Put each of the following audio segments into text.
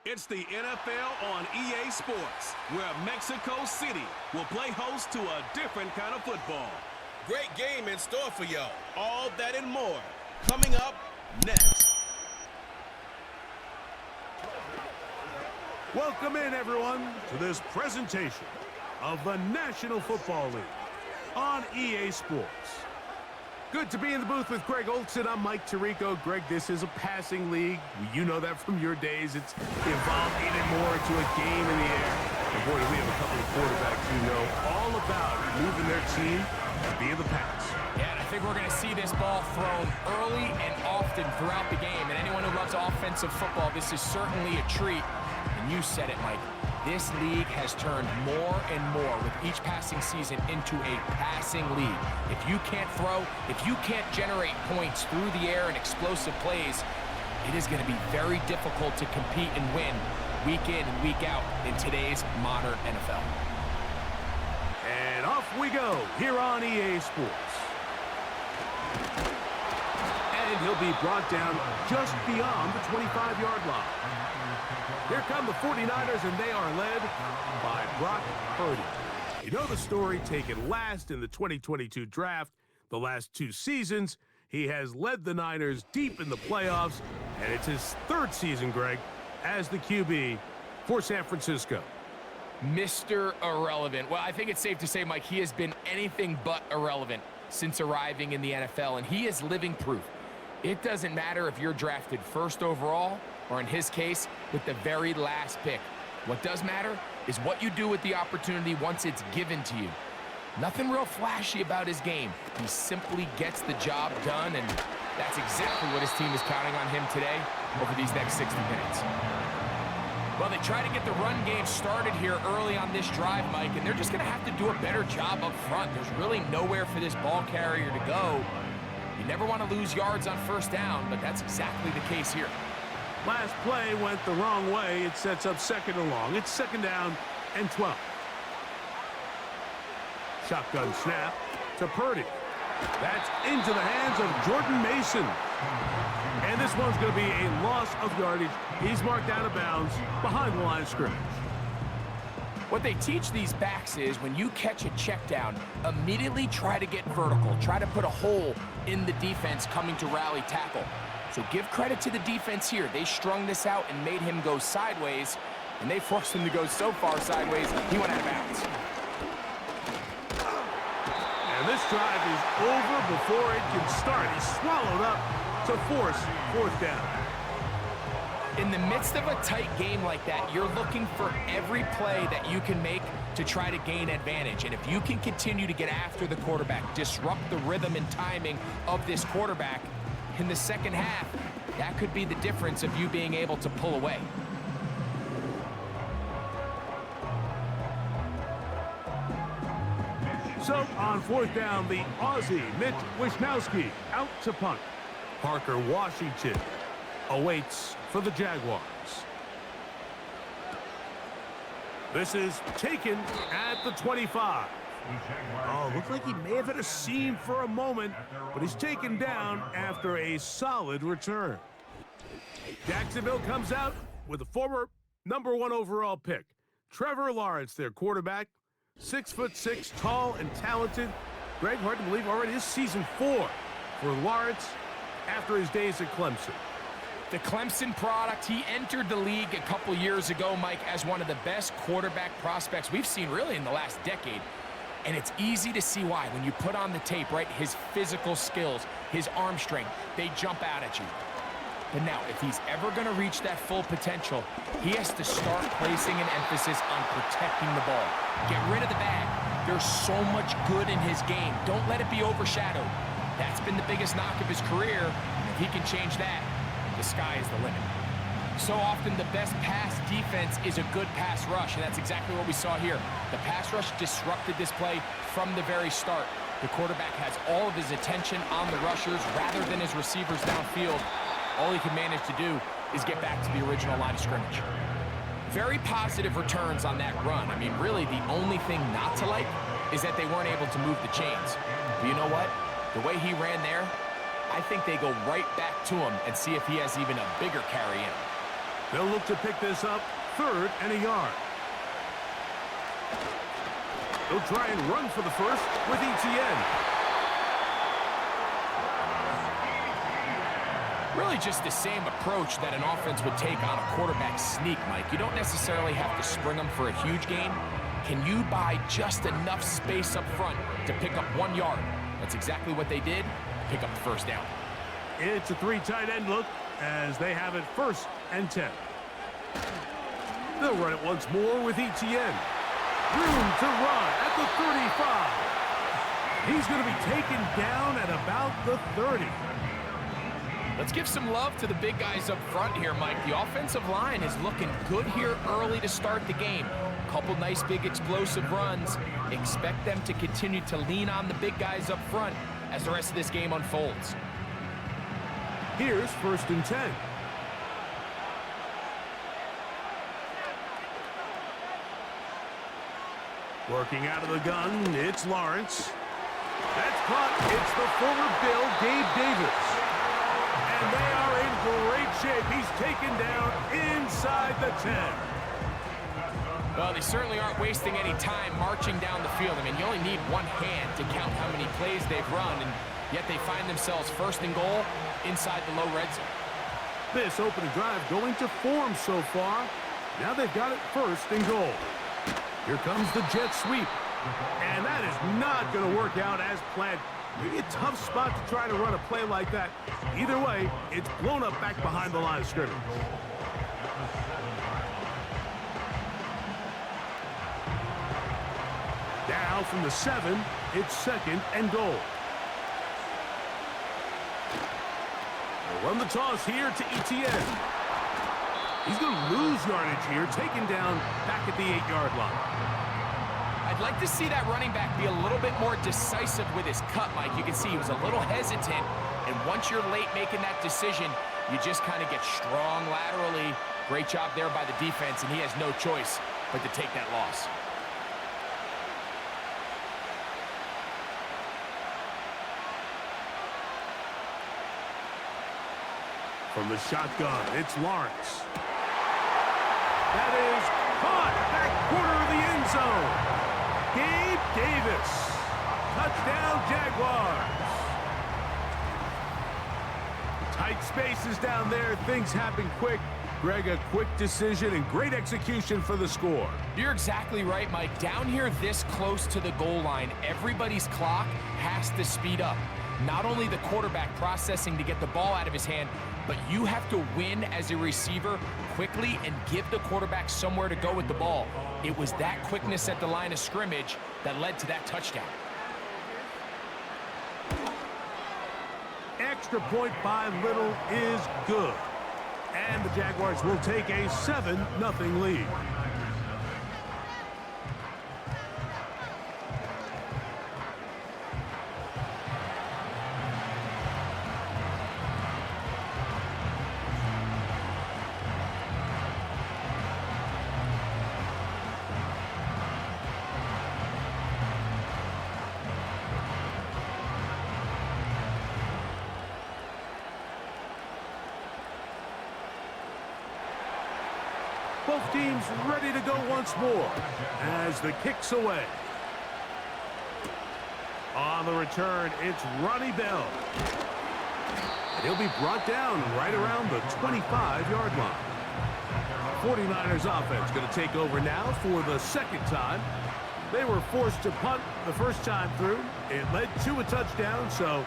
It's the NFL on EA Sports, where Mexico City will play host to a different kind of football. Great game in store for y'all. All that and more coming up next. Welcome in, everyone, to this presentation of the National Football League on EA Sports. Good to be in the booth with Greg Olson. I'm Mike Tirico. Greg, this is a passing league. You know that from your days. It's evolved even more into a game in the air. And boy, do we have a couple of quarterbacks who know all about moving their team via the pass. Yeah, and I think we're going to see this ball thrown early and often throughout the game. And anyone who loves offensive football, this is certainly a treat. And you said it, Mike. This league has turned more and more with each passing season into a passing league. If you can't throw, if you can't generate points through the air and explosive plays, it is going to be very difficult to compete and win week in and week out in today's modern NFL. And off we go here on EA Sports. And he'll be brought down just beyond the 25-yard line. Here come the 49ers, and they are led by Brock Purdy. You know the story, taken last in the 2022 draft. The last two seasons, he has led the Niners deep in the playoffs, and it's his third season, Greg, as the QB for San Francisco. Mr. Irrelevant. Well, I think it's safe to say, Mike, he has been anything but irrelevant since arriving in the NFL, and he is living proof. It doesn't matter if you're drafted first overall, or in his case, with the very last pick. What does matter is what you do with the opportunity once it's given to you. Nothing real flashy about his game. He simply gets the job done, and that's exactly what his team is counting on him today over these next 60 minutes. Well, they try to get the run game started here early on this drive, Mike, and they're just going to have to do a better job up front. There's really nowhere for this ball carrier to go. You never want to lose yards on first down, but that's exactly the case here. Last play went the wrong way. It sets up second and long. It's second down and 12. Shotgun snap to Purdy. That's into the hands of Jordan Mason. And this one's going to be a loss of yardage. He's marked out of bounds behind the line of scrimmage. What they teach these backs is when you catch a check down, immediately try to get vertical. Try to put a hole in the defense coming to rally tackle. So give credit to the defense here. They strung this out and made him go sideways, and they forced him to go so far sideways, he went out of bounds. And this drive is over before it can start. He's swallowed up to force fourth down. In the midst of a tight game like that, you're looking for every play that you can make to try to gain advantage. And if you can continue to get after the quarterback, disrupt the rhythm and timing of this quarterback, in the second half, that could be the difference of you being able to pull away. So on fourth down, the Aussie Mitch Wishnowsky out to punt. Parker Washington awaits for the Jaguars. This is taken at the 25. Oh, looked like he may have hit a seam for a moment, but he's taken down after a solid return. Jacksonville comes out with a former #1 overall pick. Trevor Lawrence, their quarterback, 6'6", tall and talented. Greg, hard to believe already this season 4 for Lawrence after his days at Clemson. The Clemson product, he entered the league a couple years ago, Mike, as one of the best quarterback prospects we've seen really in the last decade. And it's easy to see why. When you put on the tape, right, his physical skills, his arm strength, they jump out at you. But now, if he's ever going to reach that full potential, he has to start placing an emphasis on protecting the ball. Get rid of the bag. There's so much good in his game. Don't let it be overshadowed. That's been the biggest knock of his career. If he can change that, the sky is the limit. So often the best pass defense is a good pass rush, and that's exactly what we saw here. The pass rush disrupted this play from the very start. The quarterback has all of his attention on the rushers rather than his receivers downfield. All he can manage to do is get back to the original line of scrimmage. Very positive returns on that run. I mean, really, the only thing not to like is that they weren't able to move the chains. But you know what? The way he ran there, I think they go right back to him and see if he has even a bigger carry in. They'll look to pick this up, 3rd and a yard. They'll try and run for the first with ETN. Really just the same approach that an offense would take on a quarterback sneak, Mike. You don't necessarily have to spring them for a huge gain. Can you buy just enough space up front to pick up 1 yard? That's exactly what they did. Pick up the first down. It's a 3 tight end look as they have it 1st and 10. They'll run it once more with ETN. Room to run at the 35. He's going to be taken down at about the 30. Let's give some love to the big guys up front here, Mike. The offensive line is looking good here early to start the game. Couple nice big explosive runs. Expect them to continue to lean on the big guys up front as the rest of this game unfolds. Here's 1st and 10. Working out of the gun, it's Lawrence. That's caught. It's the former Bill, Gabe Davis. And they are in great shape. He's taken down inside the 10. Well, they certainly aren't wasting any time marching down the field. I mean, you only need one hand to count how many plays they've run, and yet they find themselves 1st and goal inside the low red zone. This opening drive going to form so far. Now they've got it 1st and goal. Here comes the jet sweep. And that is not going to work out as planned. Maybe a tough spot to try to run a play like that. Either way, it's blown up back behind the line of scrimmage. Now from the 7, it's 2nd and goal. They'll run the toss here to ETN. He's going to lose yardage here, taken down back at the 8-yard line. I'd like to see that running back be a little bit more decisive with his cut, Mike. You can see he was a little hesitant, and once you're late making that decision, you just kind of get strong laterally. Great job there by the defense, and he has no choice but to take that loss. From the shotgun, it's Lawrence. That is caught back corner of the end zone. Gabe Davis. Touchdown, Jaguars. Tight spaces down there. Things happen quick. Greg, a quick decision and great execution for the score. You're exactly right, Mike. Down here this close to the goal line, everybody's clock has to speed up. Not only the quarterback processing to get the ball out of his hand, but you have to win as a receiver quickly and give the quarterback somewhere to go with the ball. It was that quickness at the line of scrimmage that led to that touchdown. Extra point by Little is good. And the Jaguars will take a 7-0 lead. Both teams ready to go once more as the kick's away. On the return, it's Ronnie Bell. And he'll be brought down right around the 25-yard line. 49ers offense going to take over now for the 2nd time. They were forced to punt the first time through. It led to a touchdown, so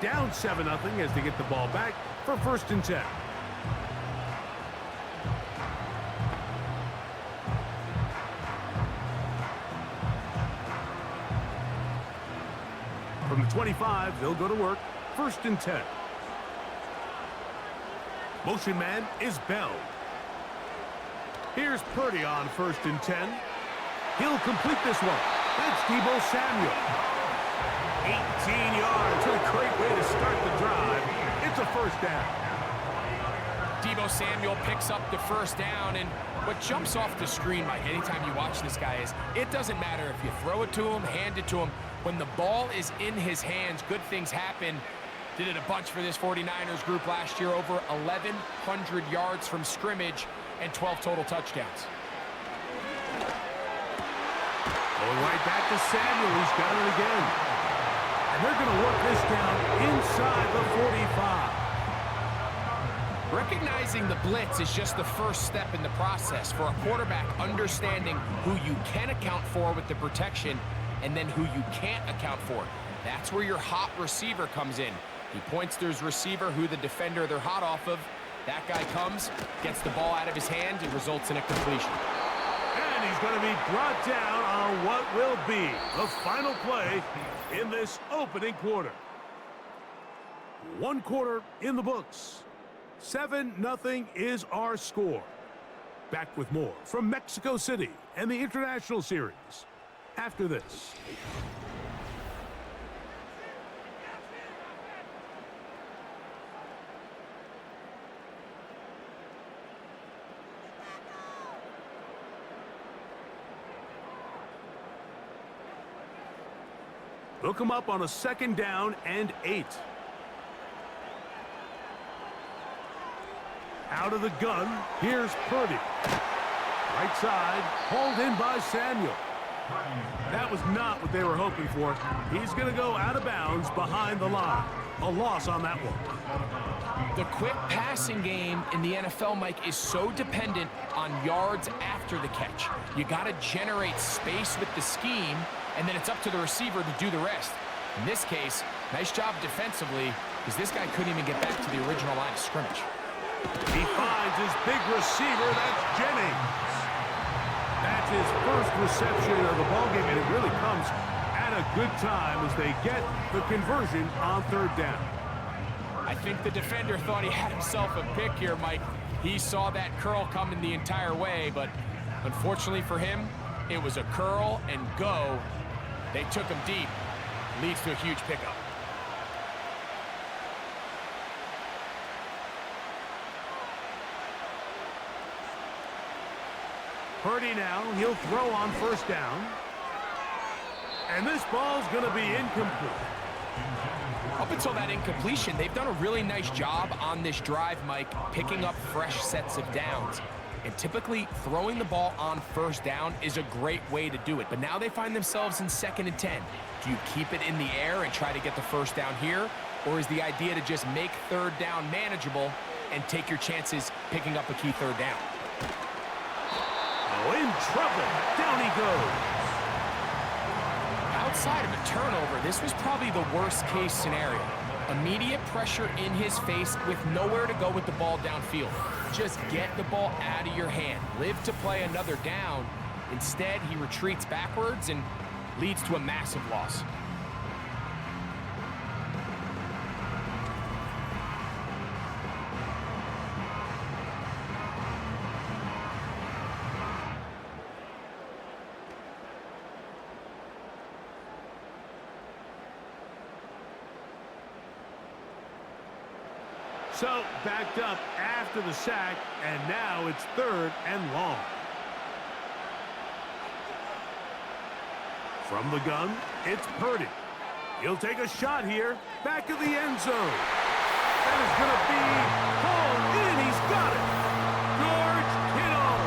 down 7-0 as they get the ball back for 1st and 10. From the 25, they'll go to work. 1st and 10. Motion man is Bell. Here's Purdy on 1st and 10. He'll complete this one. That's Deebo Samuel. 18 yards. What a great way to start the drive. It's a 1st down. Deebo Samuel picks up the 1st down, and what jumps off the screen, Mike, anytime you watch this guy is it doesn't matter if you throw it to him, hand it to him. When the ball is in his hands, good things happen. Did it a bunch for this 49ers group last year, over 1,100 yards from scrimmage. and 12 total touchdowns. Going right back to Samuel. He's got it again. And they're going to work this down inside the 45. Recognizing the blitz is just the first step in the process for a quarterback, understanding who you can account for with the protection and then who you can't account for. That's where your hot receiver comes in. He points to his receiver, who the defender they're hot off of. That guy comes, gets the ball out of his hand, and results in a completion. And he's going to be brought down on what will be the final play in this opening quarter. One quarter in the books. 7-0 is our score. Back with more from Mexico City and the International Series after this. They'll come up on a 2nd down and 8. Out of the gun, here's Purdy. Right side, hauled in by Samuel. That was not what they were hoping for. He's going to go out of bounds behind the line. A loss on that one. The quick passing game in the NFL, Mike, is so dependent on yards after the catch. You got to generate space with the scheme, and then it's up to the receiver to do the rest. In this case, nice job defensively, because this guy couldn't even get back to the original line of scrimmage. He finds his big receiver, that's Jennings. That's his first reception of the ballgame, and it really comes at a good time as they get the conversion on 3rd down. I think the defender thought he had himself a pick here, Mike. He saw that curl coming the entire way, but unfortunately for him, it was a curl and go. They took him deep. Leads to a huge pickup. Purdy now, he'll throw on 1st down. And this ball's going to be incomplete. Up until that incompletion, they've done a really nice job on this drive, Mike, picking up fresh sets of downs. And typically, throwing the ball on 1st down is a great way to do it. But now they find themselves in 2nd and 10. Do you keep it in the air and try to get the 1st down here? Or is the idea to just make 3rd down manageable and take your chances picking up a key 3rd down? Oh, in trouble. Down he goes. Outside of a turnover, this was probably the worst-case scenario. Immediate pressure in his face with nowhere to go with the ball downfield. Just get the ball out of your hand. Live to play another down. Instead, he retreats backwards and leads to a massive loss. So, backed up after the sack, and now it's 3rd and long. From the gun, it's Purdy. He'll take a shot here, back of the end zone. That is going to be hauled in. He's got it. George Kittle.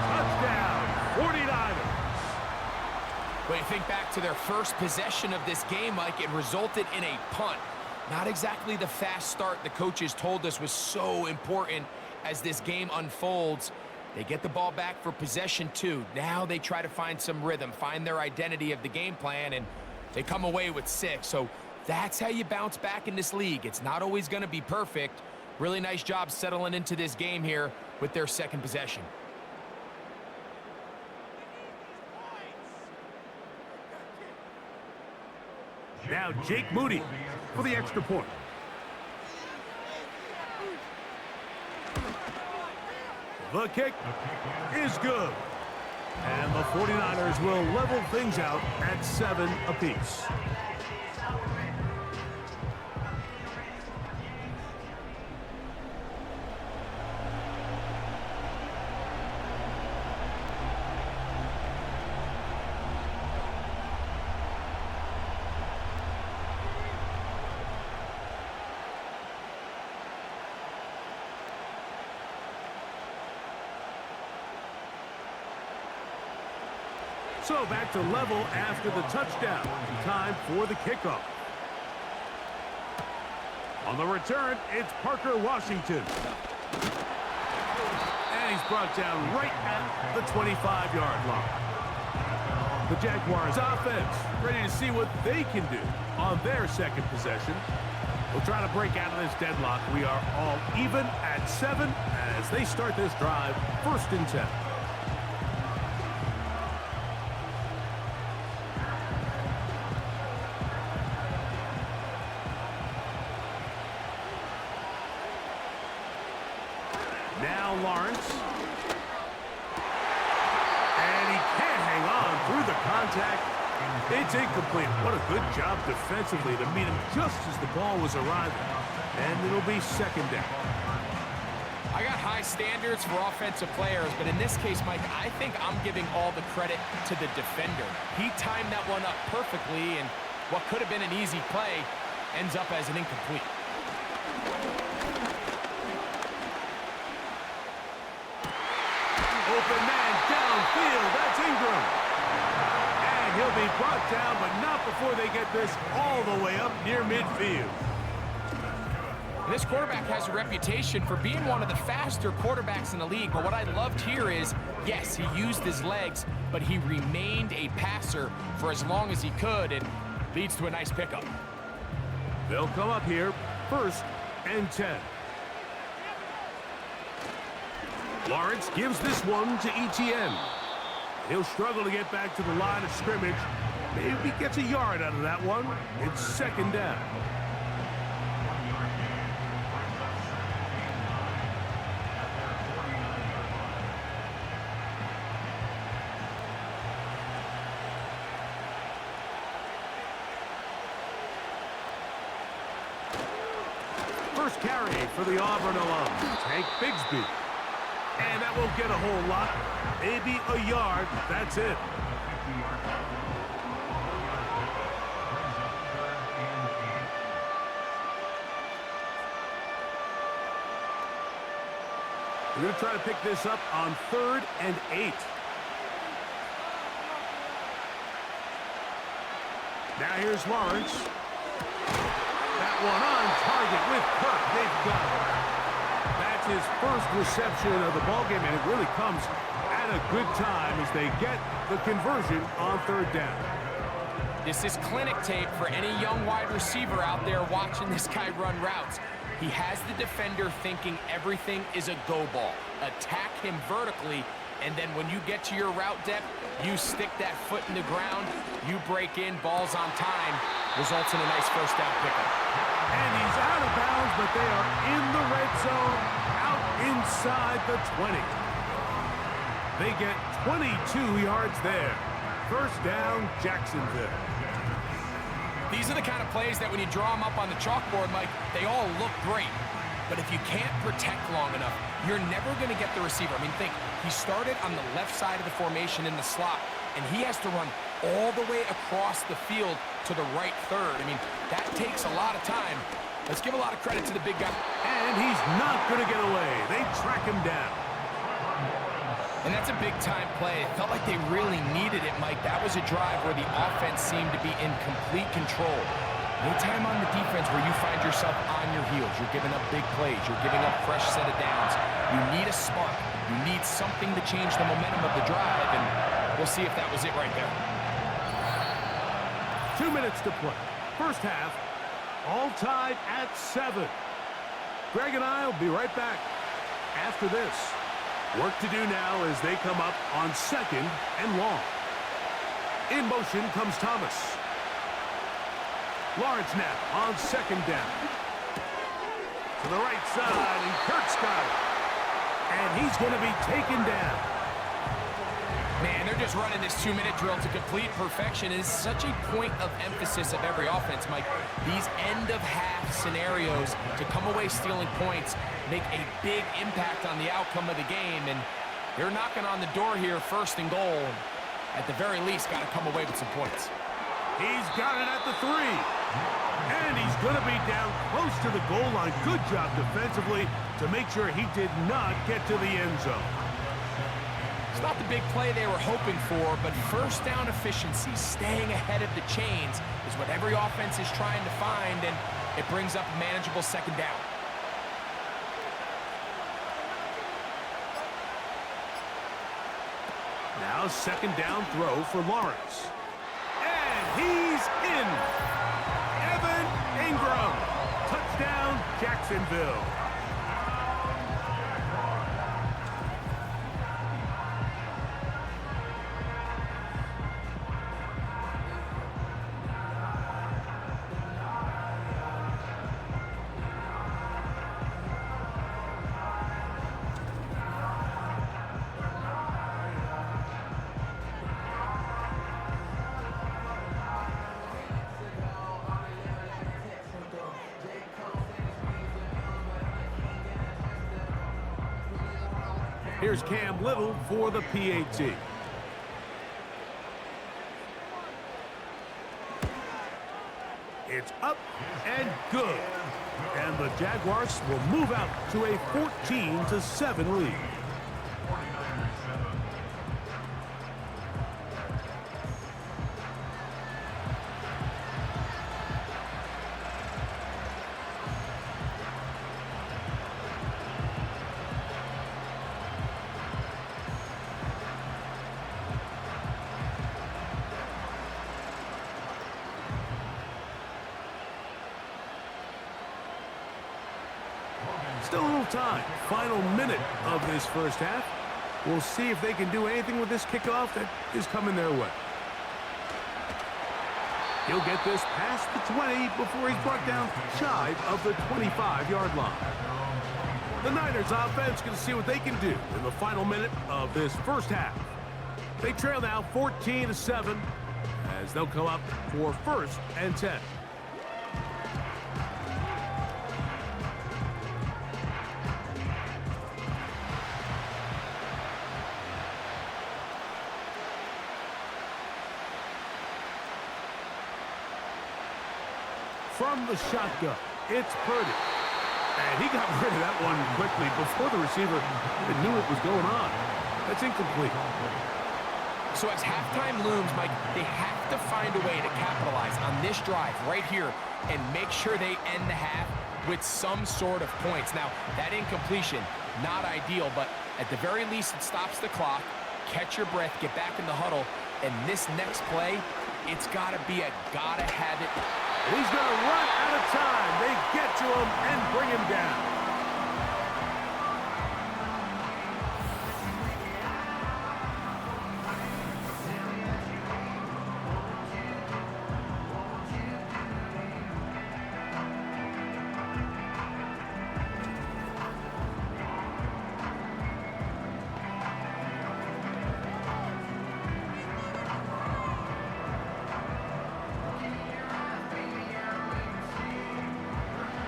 Touchdown, 49ers. When you think back to their first possession of this game, Mike, it resulted in a punt. Not exactly the fast start the coaches told us was so important as this game unfolds. They get the ball back for possession 2. Now they try to find some rhythm, find their identity of the game plan, and they come away with 6. So that's how you bounce back in this league. It's not always going to be perfect. Really nice job settling into this game here with their 2nd possession. Now Jake Moody for the extra point. The kick is good. And the 49ers will level things out at 7 apiece. So back to level after the touchdown. Time for the kickoff. On the return, it's Parker Washington. And he's brought down right at the 25-yard line. The Jaguars offense ready to see what they can do on their second possession. We'll try to break out of this deadlock. We are all even at 7 as they start this drive, 1st and 10. Now Lawrence. And he can't hang on through the contact. It's incomplete. What a good job defensively to meet him just as the ball was arriving. And it'll be 2nd down. I got high standards for offensive players, but in this case, Mike, I think I'm giving all the credit to the defender. He timed that one up perfectly, and what could have been an easy play ends up as an incomplete. Open man downfield. That's Ingram. And he'll be brought down, but not before they get this all the way up near midfield. This quarterback has a reputation for being one of the faster quarterbacks in the league, but what I loved here is, yes, he used his legs, but he remained a passer for as long as he could, and leads to a nice pickup. They'll come up here, 1st and 10. Lawrence gives this one to Etienne. He'll struggle to get back to the line of scrimmage. Maybe gets a yard out of that one. It's 2nd down. First carry for the Auburn alum, Tank Bigsby. And that won't get a whole lot. Maybe a yard. That's it. We're going to try to pick this up on 3rd and 8. Now here's Lawrence. That one on target with Kirk. They've got it. That's his first reception of the ballgame, and it really comes at a good time as they get the conversion on 3rd down. This is clinic tape for any young wide receiver out there watching this guy run routes. He has the defender thinking everything is a go ball. Attack him vertically, and then when you get to your route depth, you stick that foot in the ground, you break in, balls on time, results in a nice 1st down pickup. And he's out of bounds, but they are in the red zone, out inside the 20. They get 22 yards there. 1st down, Jacksonville. These are the kind of plays that when you draw them up on the chalkboard, Mike, they all look great. But if you can't protect long enough, you're never going to get the receiver. I mean, think, he started on the left side of the formation in the slot, and he has to run all the way across the field to the right 3rd. I mean, that takes a lot of time. Let's give a lot of credit to the big guy. And he's not going to get away. They track him down. And that's a big-time play. It felt like they really needed it, Mike. That was a drive where the offense seemed to be in complete control. Anytime on the defense where you find yourself on your heels, you're giving up big plays, you're giving up fresh set of downs, you need a spark. You need something to change the momentum of the drive, and we'll see if that was it right there. 2 minutes to play. 1st half, all tied at 7. Greg and I will be right back after this. Work to do now as they come up on 2nd and long. In motion comes Thomas. Lawrence now on 2nd down. To the right side, and Kirk's got it. And he's going to be taken down. Man, they're just running this 2-minute drill to complete perfection. It is such a point of emphasis of every offense, Mike. These end-of-half scenarios to come away stealing points make a big impact on the outcome of the game, and they're knocking on the door here, 1st and goal. At the very least, got to come away with some points. He's got it at the 3. And he's going to be down close to the goal line. Good job defensively to make sure he did not get to the end zone. not the big play they were hoping for, but first down efficiency, staying ahead of the chains, is what every offense is trying to find, and it brings up a manageable second down. Now second down throw for Lawrence. And he's in. Evan Ingram. Touchdown, Jacksonville. Here's Cam Little for the PAT. It's up and good. And the Jaguars will move out to a 14-7 lead. Still a little time. Final minute of this first half. We'll see if they can do anything with this kickoff that is coming their way. He'll get this past the 20 before he's brought down shy of the 25-yard line. The Niners offense can see what they can do in the final minute of this first half. They trail now 14-7 as they'll come up for 1st and 10. From the shotgun, it's Purdy. And he got rid of that one quickly before the receiver even knew what was going on. That's incomplete. So as halftime looms, Mike, they have to find a way to capitalize on this drive right here and make sure they end the half with some sort of points. Now, that incompletion, not ideal, but at the very least, it stops the clock. Catch your breath, get back in the huddle, and this next play, it's got to be a gotta-have-it. He's going to run out of time. They get to him and bring him down.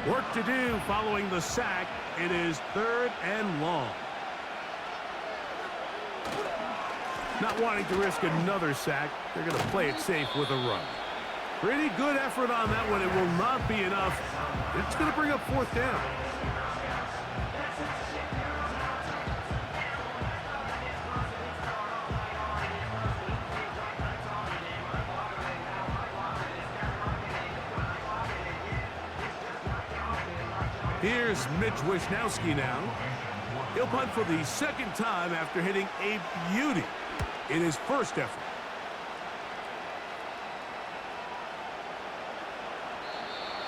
Work to do following the sack. It is 3rd and long. Not wanting to risk another sack, they're going to play it safe with a run. Pretty good effort on that one. It will not be enough. It's going to bring up 4th down. Here's Mitch Wishnowski now. He'll punt for the 2nd time after hitting a beauty in his first effort.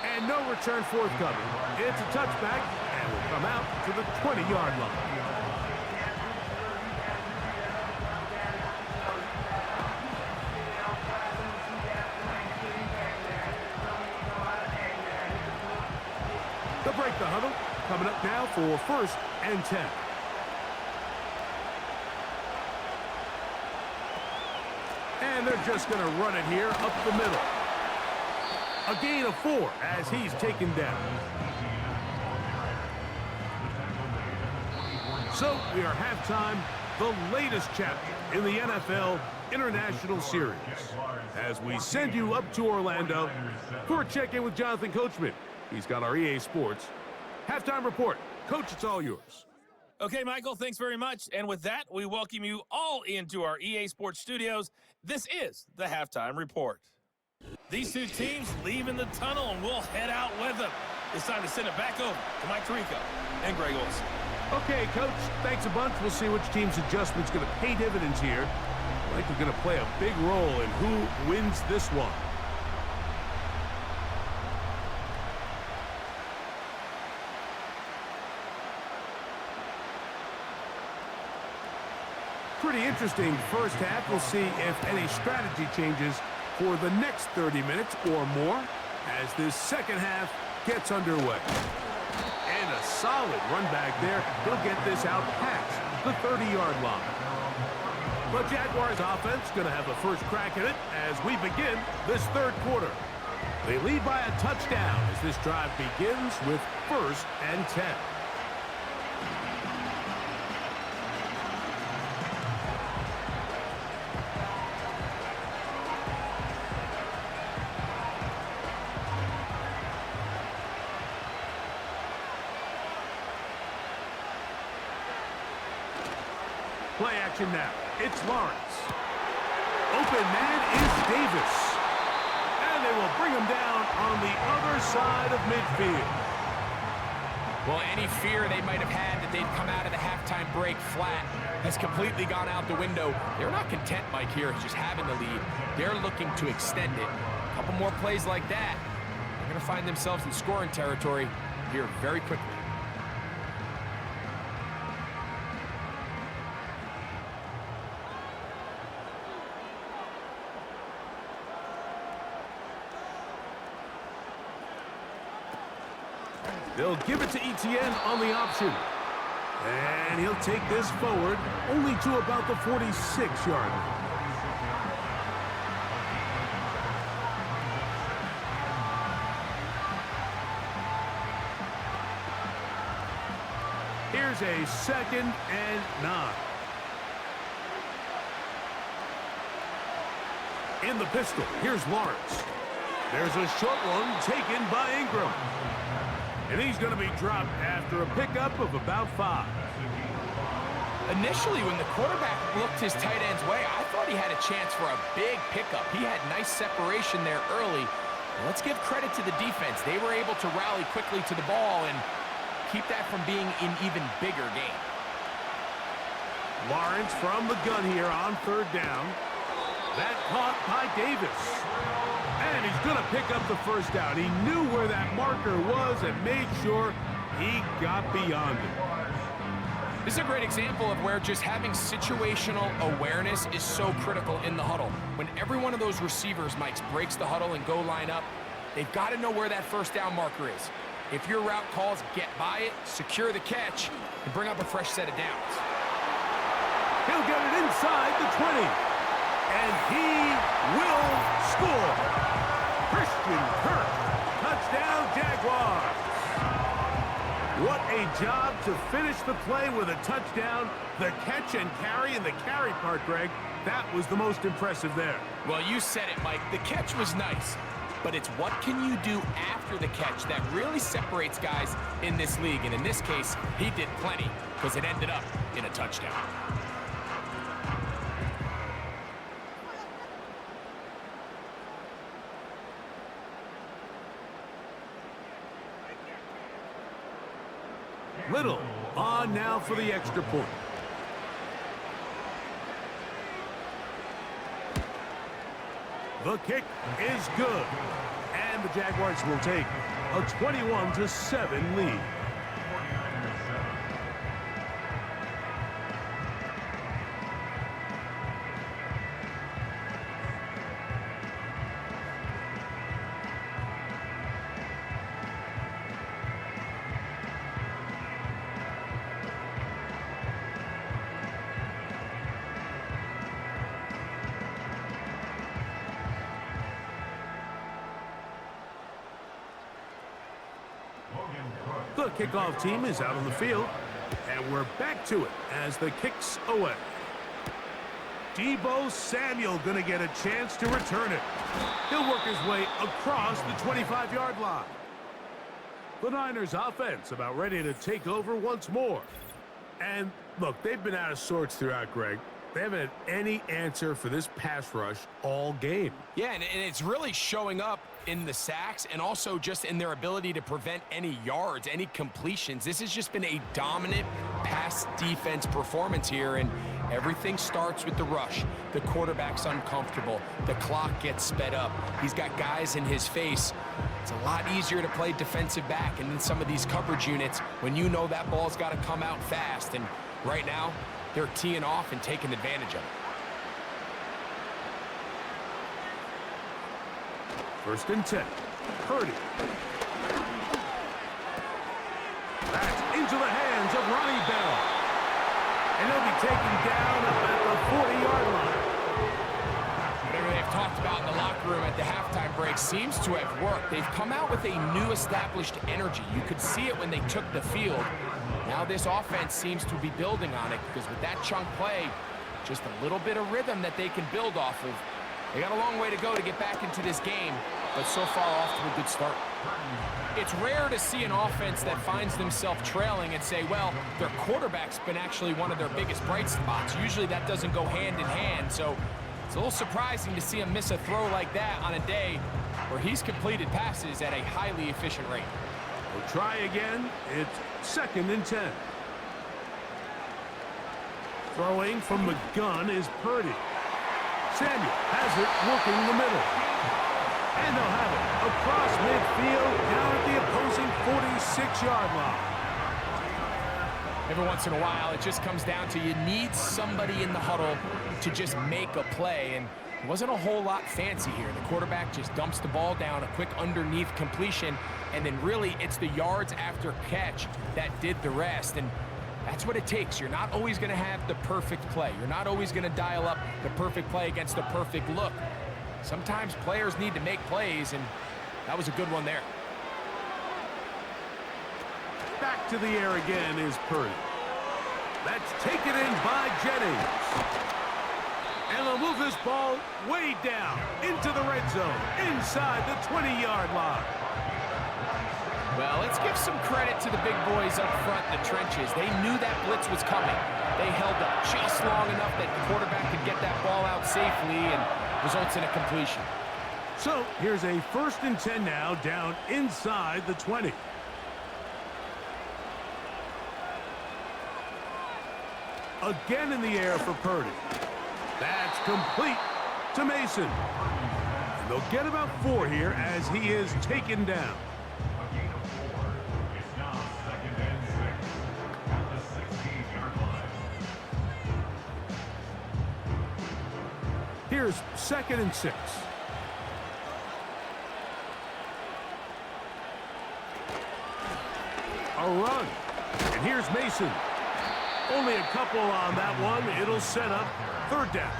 And no return forthcoming. It's a touchback and will come out to the 20-yard line. They'll break the huddle. Coming up now for 1st and 10. And they're just going to run it here up the middle. A gain of 4 as he's taken down. So we are halftime, the latest chapter in the NFL International Series. As we send you up to Orlando for a check-in with Jonathan Coachman. He's got our EA Sports halftime report. Coach, it's all yours. Okay, Michael, thanks very much. And with that, we welcome you all into our EA Sports studios. This is the Halftime Report. These two teams leave in the tunnel, and we'll head out with them. It's time to send it back over to Mike Tirico and Greg Olson. Okay, Coach, thanks a bunch. We'll see which team's adjustment's going to pay dividends here. I think they're going to play a big role in who wins this one. Pretty interesting first half. We'll see if any strategy changes for the next 30 minutes or more as this second half gets underway. And a solid run back there. He'll get this out past the 30-yard line. The Jaguars offense going to have the first crack at it as we begin this third quarter. They lead by a touchdown as this drive begins with 1st and 10. Play action now. It's Lawrence. Open man is Davis. And they will bring him down on the other side of midfield. Well, any fear they might have had that they'd come out of the halftime break flat has completely gone out the window. They're not content, Mike, here, just having the lead. They're looking to extend it. A couple more plays like that. They're going to find themselves in scoring territory here very quickly. They'll give it to Etienne on the option. And he'll take this forward only to about the 46-yard line. Here's a 2nd and 9. In the pistol, here's Lawrence. There's a short one taken by Ingram. And he's going to be dropped after a pickup of about 5. Initially, when the quarterback looked his tight end's way, I thought he had a chance for a big pickup. He had nice separation there early. Let's give credit to the defense. They were able to rally quickly to the ball and keep that from being an even bigger game. Lawrence from the gun here on 3rd down. That caught by Davis. And he's going to pick up the first down. He knew where that marker was and made sure he got beyond it. This is a great example of where just having situational awareness is so critical in the huddle. When every one of those receivers, Mike, breaks the huddle and go line up, they've got to know where that first down marker is. If your route calls, get by it, secure the catch, and bring up a fresh set of downs. He'll get it inside the 20. And he will score. Christian Kirk, touchdown Jaguars. What a job to finish the play with a touchdown. The catch and carry, and the carry part, Greg, that was the most impressive there. Well, you said it, Mike. The catch was nice, but it's what can you do after the catch that really separates guys in this league. And in this case, he did plenty because it ended up in a touchdown. Little on now for the extra point. The kick is good. And the Jaguars will take a 21-7 lead. The kickoff team is out on the field, and we're back to it as the kick's away. Deebo Samuel going to get a chance to return it. He'll work his way across the 25-yard line. The Niners offense about ready to take over once more. And look, they've been out of sorts throughout, Greg. They haven't had any answer for this pass rush all game. Yeah, and it's really showing up in the sacks and also just in their ability to prevent any yards, any completions. This has just been a dominant pass defense performance here, and everything starts with the rush. The quarterback's uncomfortable. The clock gets sped up. He's got guys in his face. It's a lot easier to play defensive back and in some of these coverage units when you know that ball's got to come out fast. And right now, they're teeing off and taking advantage of it. First and 10. Purdy. That's into the hands of Ronnie Bell. And he'll be taken down up at the 40-yard line. Whatever they've talked about in the locker room at the halftime break seems to have worked. They've come out with a new established energy. You could see it when they took the field. Now this offense seems to be building on it because with that chunk play, just a little bit of rhythm that they can build off of. They got a long way to go to get back into this game, but so far off to a good start. It's rare to see an offense that finds themselves trailing and say, well, their quarterback's been actually one of their biggest bright spots. Usually that doesn't go hand in hand, so it's a little surprising to see him miss a throw like that on a day where he's completed passes at a highly efficient rate. We'll try again. It's second and 10. Throwing from the gun is Purdy. Samuel has it working the middle. And they'll have it across midfield down at the opposing 46-yard line. Every once in a while, it just comes down to you need somebody in the huddle to just make a play. And it wasn't a whole lot fancy here. The quarterback just dumps the ball down, a quick underneath completion, and then really it's the yards after catch that did the rest. And that's what it takes. You're not always going to have the perfect play. You're not always going to dial up the perfect play against the perfect look. Sometimes players need to make plays, and that was a good one there. Back to the air again is Purdy. That's taken in by Jennings. And they'll move this ball way down into the red zone, inside the 20-yard line. Well, let's give some credit to the big boys up front in the trenches. They knew that blitz was coming. They held up just long enough that the quarterback could get that ball out safely and results in a completion. So here's a first and 10 now down inside the 20. Again in the air for Purdy. That's complete to Mason. And they'll get about 4 here as he is taken down. Here's second and 6. A run. And here's Mason. Only a couple on that one. It'll set up third down.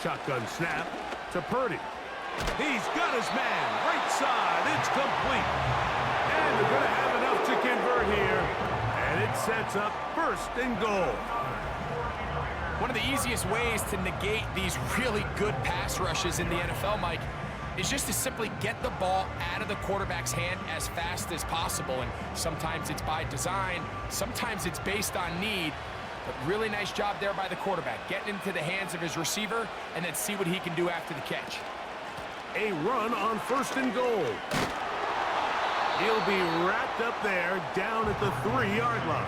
Shotgun snap to Purdy. He's got his man. Right side. It's complete. And they're going to have enough to convert here. And it sets up first and goal. One of the easiest ways to negate these really good pass rushes in the NFL, Mike, is just to simply get the ball out of the quarterback's hand as fast as possible. And sometimes it's by design. Sometimes it's based on need. But really nice job there by the quarterback, getting into the hands of his receiver and then see what he can do after the catch. A run on first and goal. He'll be wrapped up there down at the 3-yard line.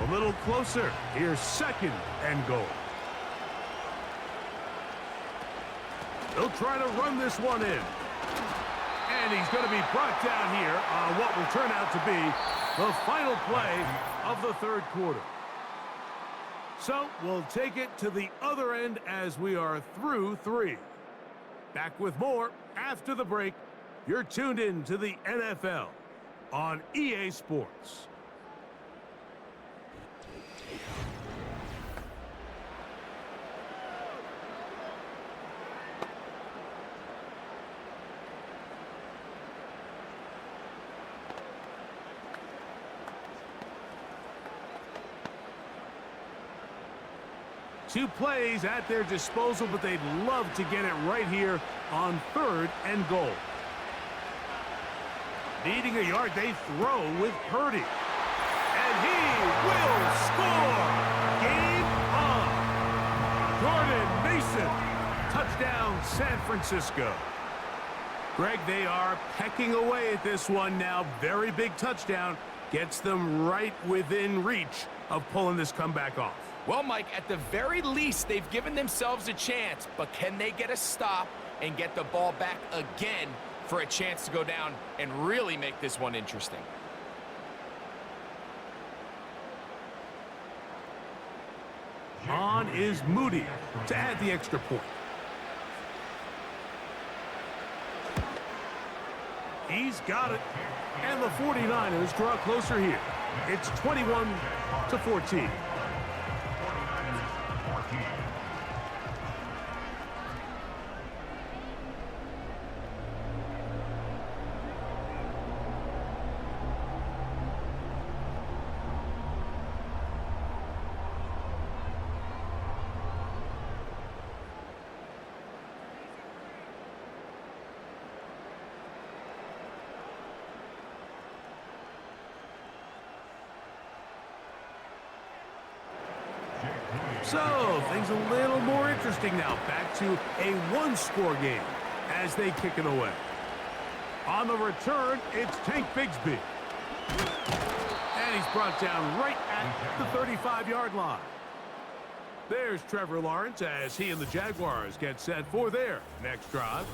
A little closer. Here's second and goal. They'll try to run this one in. And he's going to be brought down here on what will turn out to be the final play of the third quarter. So we'll take it to the other end as we are through 3. Back with more after the break. You're tuned in to the NFL on EA Sports. Two plays at their disposal, but they'd love to get it right here on 3rd and goal. Needing a yard, they throw with Purdy. And he will score! Game on! Jordan Mason, touchdown San Francisco. Greg, they are pecking away at this one now. Very big touchdown. Gets them right within reach of pulling this comeback off. Well, Mike, at the very least, they've given themselves a chance, but can they get a stop and get the ball back again for a chance to go down and really make this one interesting? On is Moody to add the extra point. He's got it. And the 49ers draw closer here. It's 21-14. So, things a little more interesting now. Back to a one-score game as they kick it away. On the return, it's Tank Bigsby. And he's brought down right at the 35-yard line. There's Trevor Lawrence as he and the Jaguars get set for their next drive.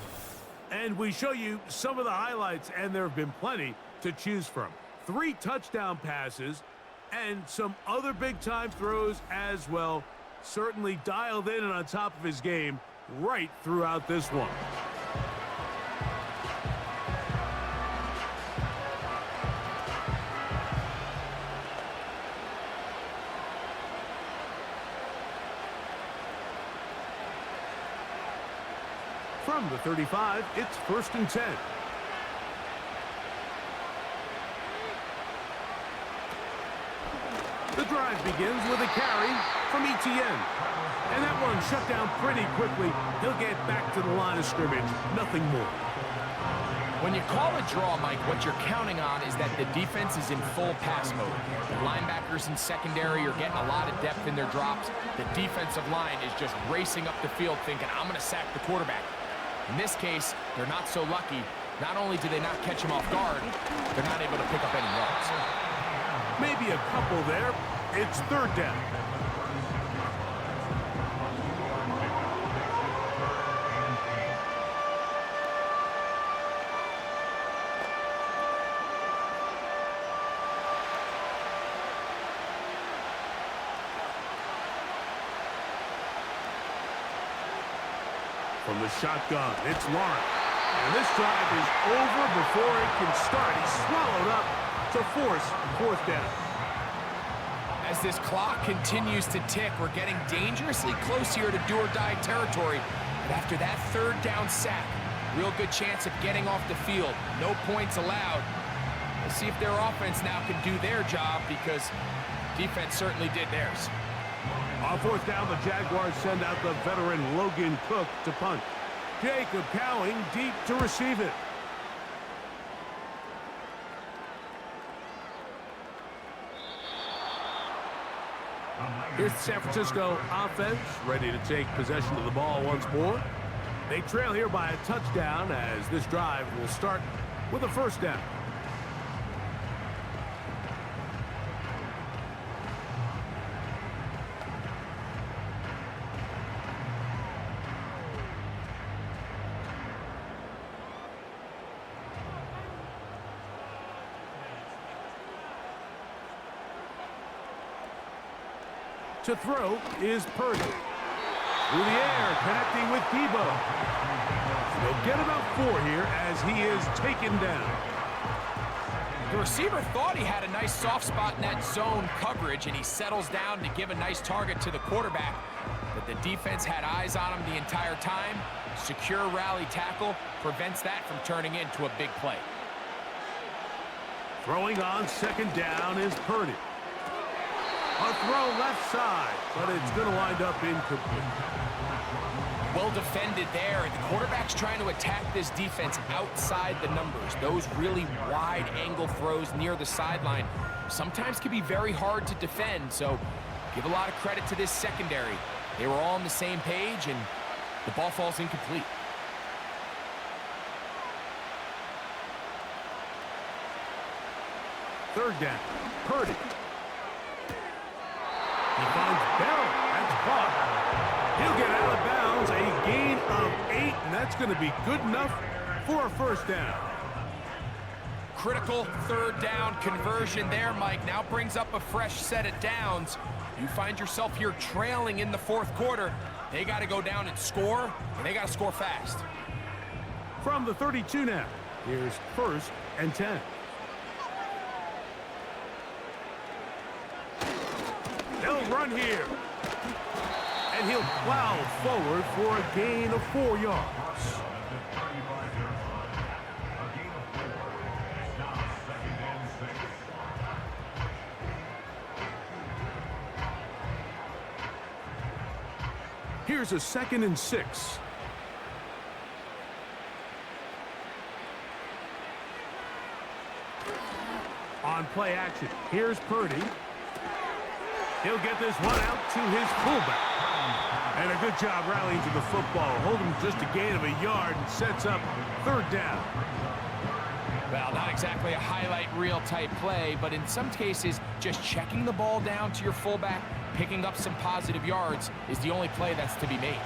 And we show you some of the highlights, and there have been plenty to choose from. 3 touchdown passes and some other big-time throws as well. Certainly dialed in and on top of his game right throughout this one. From the 35, it's 1st and 10. The drive begins with a carry from Etienne. And that one shut down pretty quickly. He'll get back to the line of scrimmage. Nothing more. When you call a draw, Mike, what you're counting on is that the defense is in full pass mode. The linebackers in secondary are getting a lot of depth in their drops. The defensive line is just racing up the field thinking, I'm going to sack the quarterback. In this case, they're not so lucky. Not only do they not catch him off guard, they're not able to pick up any yards. Maybe a couple there. It's 3rd down. From the shotgun, it's Lawrence. And this drive is over before it can start. He's swallowed up to force 4th down. As this clock continues to tick, we're getting dangerously close here to do-or-die territory. But after that 3rd down sack, real good chance of getting off the field. No points allowed. We'll see if their offense now can do their job, because defense certainly did theirs. On 4th down, the Jaguars send out the veteran Logan Cook to punt. Jacob Cowing deep to receive it. Here's the San Francisco offense, ready to take possession of the ball once more. They trail here by a touchdown as this drive will start with a 1st down. To throw is Purdy. Through the air, connecting with Debo. He'll get about 4 here as he is taken down. The receiver thought he had a nice soft spot in that zone coverage, and he settles down to give a nice target to the quarterback. But the defense had eyes on him the entire time. Secure rally tackle prevents that from turning into a big play. Throwing on second down is Purdy. A throw left side, but it's going to wind up incomplete. Well defended there. The quarterback's trying to attack this defense outside the numbers. Those really wide angle throws near the sideline sometimes can be very hard to defend, so give a lot of credit to this secondary. They were all on the same page, and the ball falls incomplete. Third down, Purdy. He finds Bell. That's caught. He'll get out of bounds. A gain of 8, and that's going to be good enough for a first down. Critical third down conversion there, Mike. Now brings up a fresh set of downs. You find yourself here trailing in the fourth quarter. They got to go down and score, and they got to score fast. From the 32 now, here's 1st and 10. They'll run here. And he'll plow forward for a gain of 4 yards. Here's a 2nd and 6. On play action, here's Purdy. He'll get this one out to his fullback. And a good job rallying to the football. Holding just a gain of a yard and sets up 3rd down. Well, not exactly a highlight reel type play, but in some cases, just checking the ball down to your fullback, picking up some positive yards is the only play that's to be made.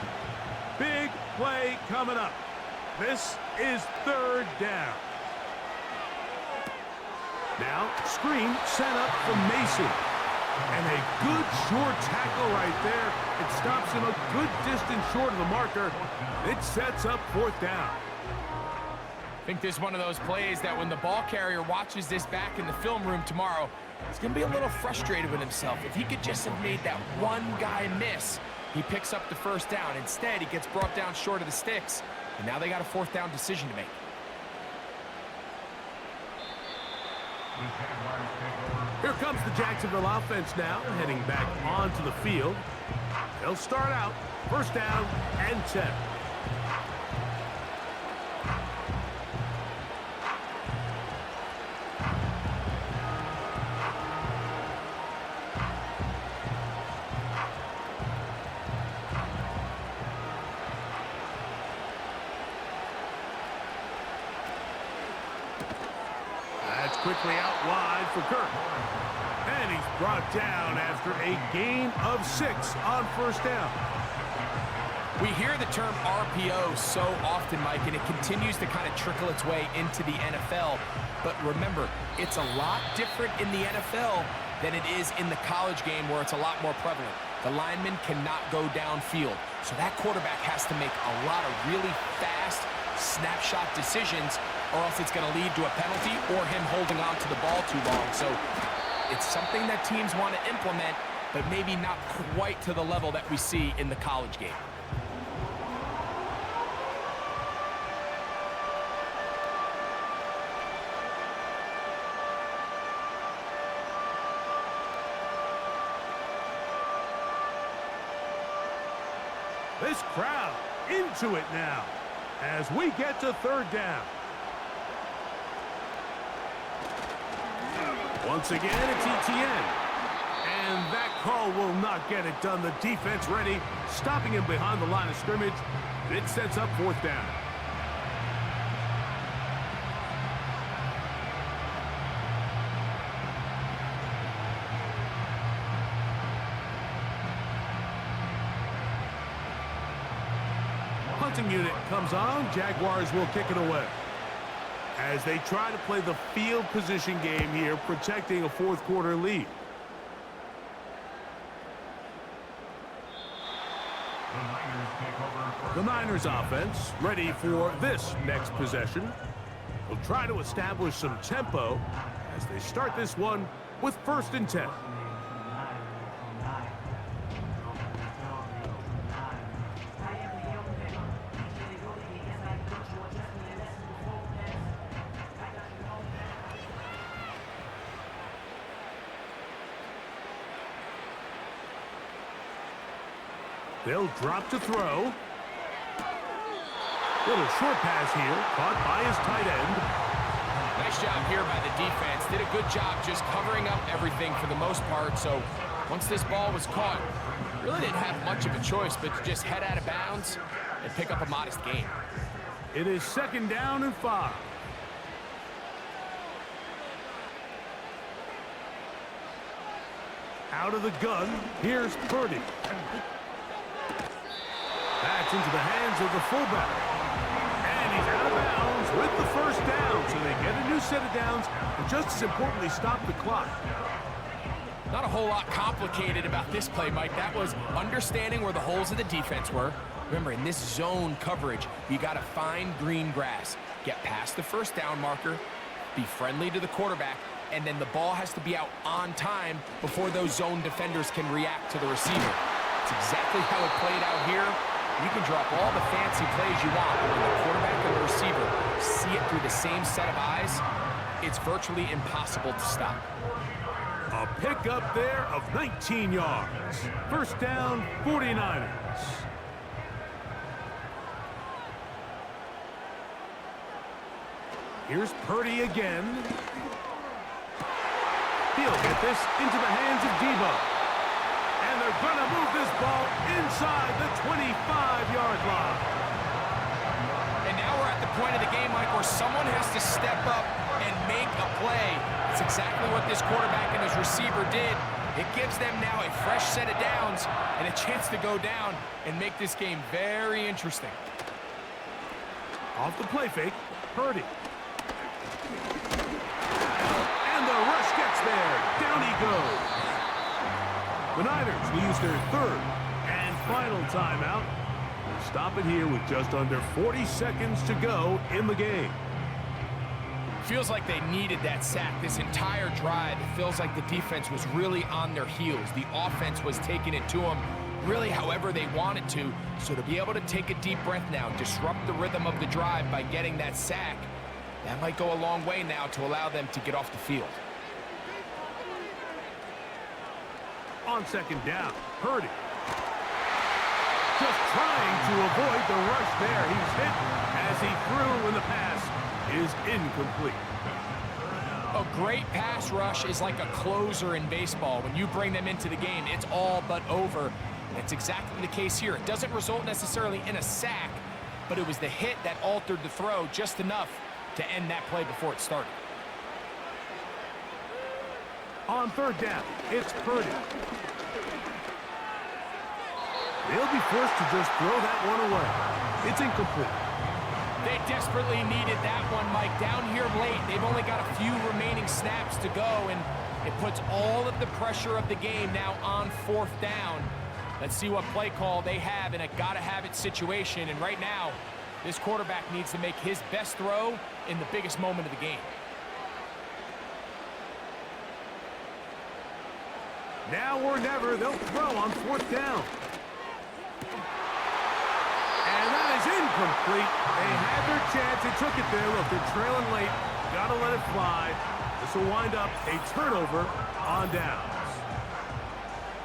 Big play coming up. This is 3rd down. Now, screen set up from Mason. And a good short tackle right there. It stops him a good distance short of the marker. It sets up 4th down. I think this is one of those plays that when the ball carrier watches this back in the film room tomorrow, he's going to be a little frustrated with himself. If he could just have made that one guy miss, he picks up the 1st down. Instead, he gets brought down short of the sticks, and now they got a 4th down decision to make. Here comes the Jacksonville offense now, heading back onto the field. They'll start out 1st down and 10. That's quickly out wide for Kirk. And he's brought down after a gain of 6 on 1st down. We hear the term RPO so often, Mike, and it continues to kind of trickle its way into the NFL. But remember, it's a lot different in the NFL than it is in the college game where it's a lot more prevalent. The lineman cannot go downfield. So that quarterback has to make a lot of really fast snapshot decisions, or else it's going to lead to a penalty or him holding on to the ball too long. So it's something that teams want to implement, but maybe not quite to the level that we see in the college game. This crowd into it now as we get to 3rd down. Once again, it's ETN. And that call will not get it done. The defense ready, stopping him behind the line of scrimmage. It sets up 4th down. Punting unit comes on. Jaguars will kick it away as they try to play the field position game here, protecting a 4th quarter lead. The Niners offense ready for this next possession. Will try to establish some tempo as they start this one with 1st and 10. They'll drop to throw. Little short pass here, caught by his tight end. Nice job here by the defense. Did a good job just covering up everything for the most part. So once this ball was caught, really didn't have much of a choice but to just head out of bounds and pick up a modest gain. It is 2nd down and 5. Out of the gun, here's Purdy. That's into the hands of the fullback. And he's out of bounds with the 1st down. So they get a new set of downs, and just as importantly, stop the clock. Not a whole lot complicated about this play, Mike. That was understanding where the holes of the defense were. Remember, in this zone coverage, you got to find green grass. Get past the 1st down marker, be friendly to the quarterback, and then the ball has to be out on time before those zone defenders can react to the receiver. It's exactly how it played out here. You can drop all the fancy plays you want, but when the quarterback and the receiver see it through the same set of eyes, it's virtually impossible to stop. A pickup there of 19 yards. 1st down, 49ers. Here's Purdy again. He'll get this into the hands of Debo. And they're going to move this ball inside the 25-yard line. And now we're at the point of the game, Mike, where someone has to step up and make a play. It's exactly what this quarterback and his receiver did. It gives them now a fresh set of downs and a chance to go down and make this game very interesting. Off the play fake, Purdy. And the rush gets there. Down he goes. The Niners will use their 3rd and final timeout. We'll stop it here with just under 40 seconds to go in the game. Feels like they needed that sack this entire drive. It feels like the defense was really on their heels. The offense was taking it to them really however they wanted to. So to be able to take a deep breath now, disrupt the rhythm of the drive by getting that sack, that might go a long way now to allow them to get off the field. On 2nd down, Purdy. Just trying to avoid the rush there. He's hit as he threw, and the pass is incomplete. A great pass rush is like a closer in baseball. When you bring them into the game, it's all but over. And it's exactly the case here. It doesn't result necessarily in a sack, but it was the hit that altered the throw just enough to end that play before it started. On 3rd down, it's Purdy. They'll be forced to just throw that one away. It's incomplete. They desperately needed that one, Mike. Down here late, they've only got a few remaining snaps to go, and it puts all of the pressure of the game now on 4th down. Let's see what play call they have in a gotta-have-it situation, and right now, this quarterback needs to make his best throw in the biggest moment of the game. Now or never, they'll throw on 4th down. And that is incomplete. They had their chance. They took it there. Look, they're trailing late. Got to let it fly. This will wind up a turnover on downs.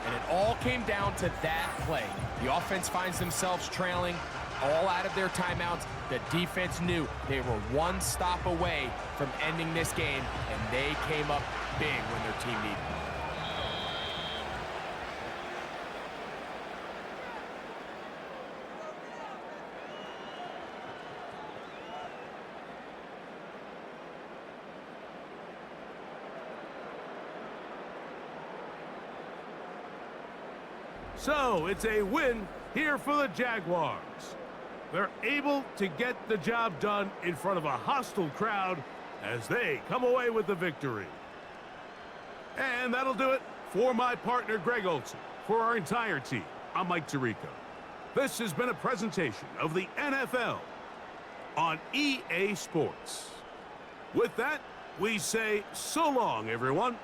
And it all came down to that play. The offense finds themselves trailing, all out of their timeouts. The defense knew they were one stop away from ending this game, and they came up big when their team needed them. So it's a win here for the Jaguars. They're able to get the job done in front of a hostile crowd as they come away with the victory. And that'll do it for my partner, Greg Olson. For our entire team, I'm Mike Tirico. This has been a presentation of the NFL on EA Sports. With that, we say so long, everyone.